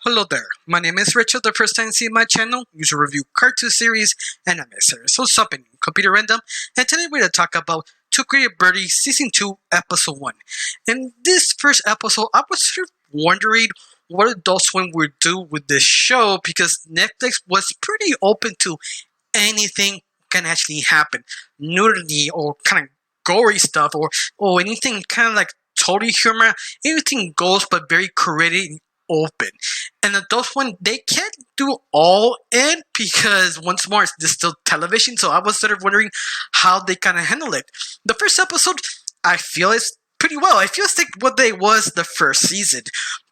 Hello there, my name is Richard. The first time seeing my channel, usually review cartoon series and anime series. So something computer random, and today we're going to talk about Tuca and Bertie Season 2, Episode 1. In this first episode, I was sort of wondering what Adult Swim would do with this show because Netflix was pretty open to anything can actually happen. Nudity or kind of gory stuff or anything kind of like totally humor. Everything goes but very creative open. And Adult Swim, they can't do all in because once more, it's still television. So I was sort of wondering how they kind of handle it. The first episode, I feel is pretty well. I feel it's like what they was the first season.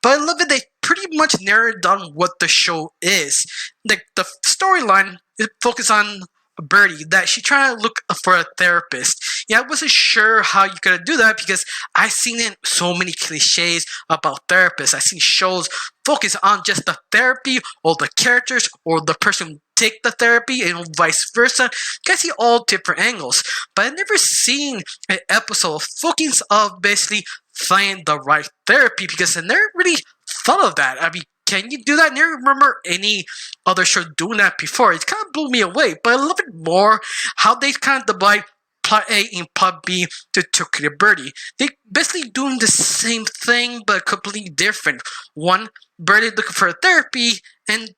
But I love it. They pretty much narrowed down what the show is. Like the storyline is focused on Bertie that she trying to look for a therapist. Yeah, I wasn't sure how you could do that because I've seen in so many cliches about therapists. I've seen shows focus on just the therapy or the characters or the person who take the therapy and vice versa. You can see all different angles, but I've never seen an episode focus of basically finding the right therapy because I never really thought of that. I mean, can you do that? I never remember any other show doing that before. It kind of blew me away, but I love it more how they kind of divide plot A and plot B to Tuca and Bertie. They basically doing the same thing but completely different. One, Bertie looking for therapy, and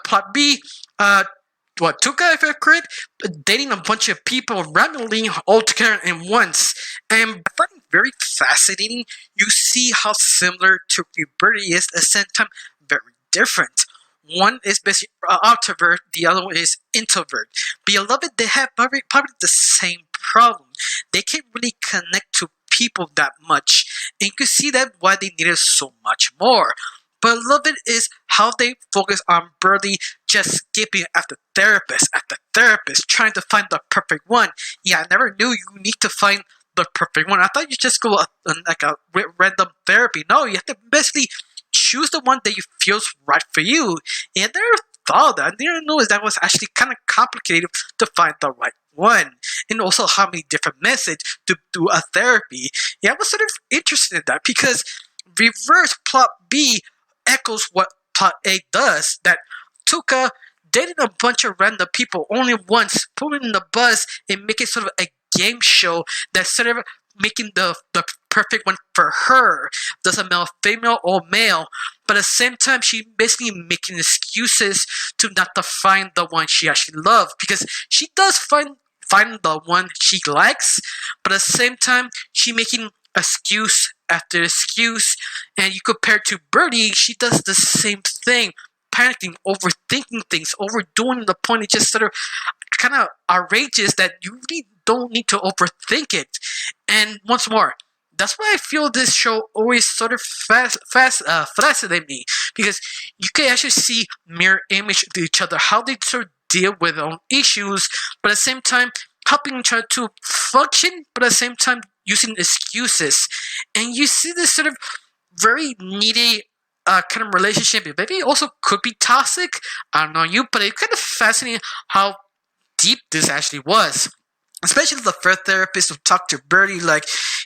plot B, Tuca, if I'm correct, dating a bunch of people randomly all together at once. And I find it very fascinating. You see how similar Tuca and Bertie is, at the same time very different. One is basically outrovert, the other one is introvert. But I love it, they have probably the same problem. They can't really connect to people that much. And you can see that why they needed so much more. But I love it is how they focus on Bertie just skipping at the therapist, trying to find the perfect one. Yeah, I never knew you need to find the perfect one. I thought you just go on like a random therapy. No, you have to basically choose the one that you feels right for you. And I never thought that. I didn't know that was actually kind of complicated to find the right one. And also how many different methods to do a therapy. Yeah, I was sort of interested in that because reverse plot B echoes what plot A does. That Tuca dated a bunch of random people only once, put in the bus and make it sort of a game show that's sort of making the perfect one for her. Doesn't matter female or male, but at the same time she basically making excuses to not to find the one she actually loves because she does find the one she likes, but at the same time she making excuse after excuse. And you compare to Bertie, she does the same thing, panicking, overthinking things, overdoing the point. It just sort of kind of outrageous that you really don't need to overthink it. And once more, that's why I feel this show always sort of fascinates me because you can actually see mirror image to each other, how they sort of deal with their own issues, but at the same time helping each other to function, but at the same time using excuses. And you see this sort of very needy kind of relationship. Maybe it also could be toxic. I don't know you, but it's kind of fascinating how deep this actually was. Especially the first therapist who talked to Bertie, like,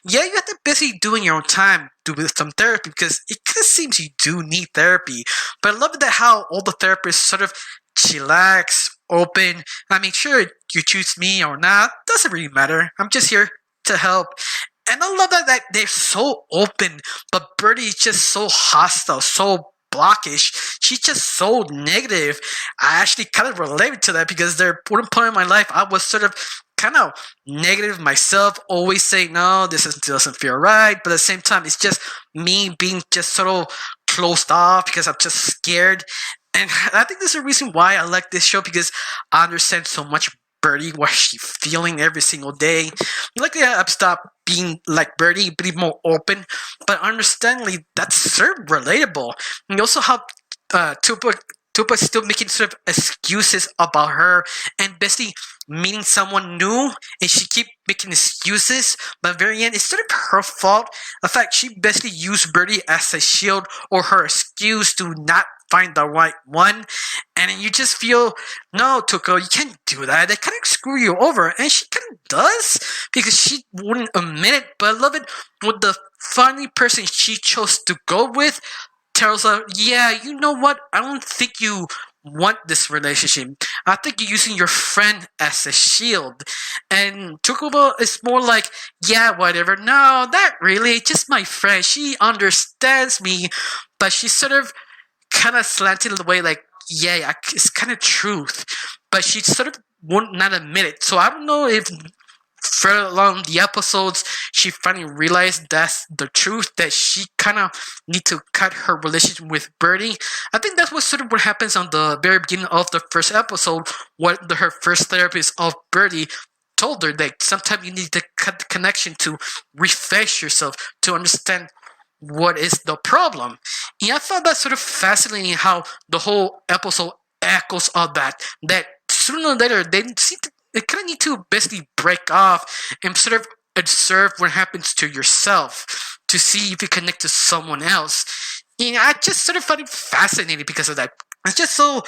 yeah, you have to basically do in your own time, do with some therapy, because it kind of seems you do need therapy. But I love that how all the therapists sort of chillax, open. I mean, sure, you choose me or not, doesn't really matter. I'm just here to help. And I love that they're so open, but Bertie is just so hostile, so blockish. She's just so negative. I actually kind of related to that because there at one point in my life I was sort of kind of negative myself, always saying no, doesn't feel right, but at the same time it's just me being just sort of closed off because I'm just scared. And I think there's a reason why I like this show because I understand so much Bertie, what she's feeling every single day. Luckily, I've stopped being like Bertie, be more open, but understandably, that's sort of relatable. And also how Tupa's still making sort of excuses about her and basically meeting someone new, and she keep making excuses, but at the very end, it's sort of her fault. In fact, she basically used Bertie as a shield or her excuse to not find the right one. And then you just feel, no, Tuca, you can't do that. They kind of screw you over. And she kind of does because she wouldn't admit it. But I love it with the funny person she chose to go with tells her, yeah, you know what? I don't think you want this relationship. I think you're using your friend as a shield. And Tukuba is more like, yeah, whatever. No, not really. Just my friend. She understands me, but she's sort of kind of slanted the way like, yeah, it's kind of truth. But she sort of won't not admit it. So I don't know if further along the episodes, she finally realized that's the truth, that she kind of need to cut her relationship with Bertie. I think that's what sort of what happens on the very beginning of the first episode, what her first therapist of Bertie told her that sometimes you need to cut the connection to refresh yourself, to understand what is the problem. And I thought that sort of fascinating how the whole episode echoes of that. That sooner or later they kind of need to basically break off and sort of observe what happens to yourself to see if you connect to someone else. And I just sort of find it fascinating because of that. It's just so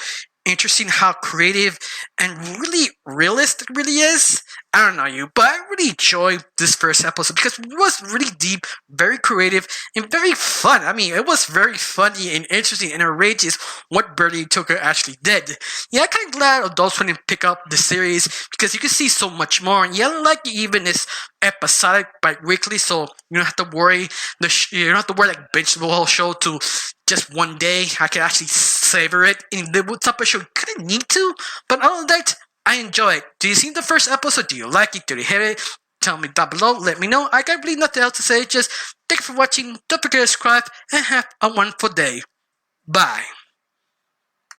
interesting how creative and really realistic it really is. I don't know you, but I really enjoyed this first episode because it was really deep, very creative, and very fun. I mean, it was very funny and interesting and outrageous what Bertie and Tucker actually did. Yeah, I'm kind of glad adults went and pick up the series because you can see so much more. And yeah, like even it's episodic, bi-weekly, so you don't have to worry. You don't have to worry like binge the whole show to just one day. I can actually savor it. And the type of show kind of need to, but other than that, I enjoy it. Do you see the first episode? Do you like it? Do you hate it? Tell me down below. Let me know. I got really nothing else to say. Just thank you for watching. Don't forget to subscribe and have a wonderful day. Bye.